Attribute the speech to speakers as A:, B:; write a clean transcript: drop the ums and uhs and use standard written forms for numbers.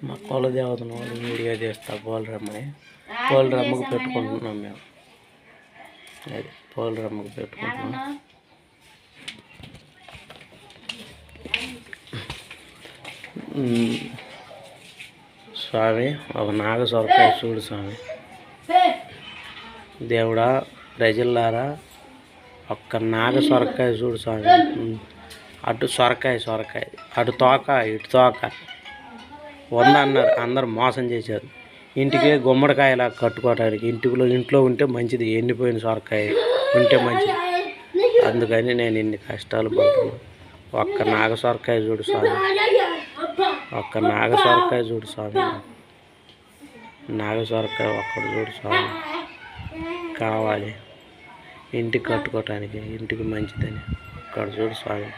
A: మా కుల దేవతను వీడియో చేస్తా పోలరమ్మని. పోలరమ్మకు పెట్టుకుంటున్నాం మేము. అది పోలరమ్మకు పెట్టుకుంటున్నాం. స్వామి ఒక నాగ సొరకాయ చూడు స్వామి. దేవుడా ప్రజల్లారా ఒక్క నాగ సొరకాయ చూడు స్వామి. అటు సొరకాయ అటు తోక ఇటు తోక అన్నారు. అందరు మోసం చేశారు. ఇంటికే గుమ్మడికాయలా కట్టుకోవడానికి ఇంట్లో ఉంటే మంచిది. ఎండిపోయిన సొరకాయ ఉంటే మంచిది. అందుకని నేను ఇన్ని కష్టాలు పడుతున్నాను. ఒక్క నాగ సొరకాయ చూడు స్వామి. ఒక్క నాగ సొరకాయ చూడు స్వామి. నాగ సొరకాయ ఒక్కడు చూడు స్వామి. కావాలి ఇంటికి కట్టుకోవటానికి, ఇంటికి మంచిదని ఒక్కడు చూడు స్వామి.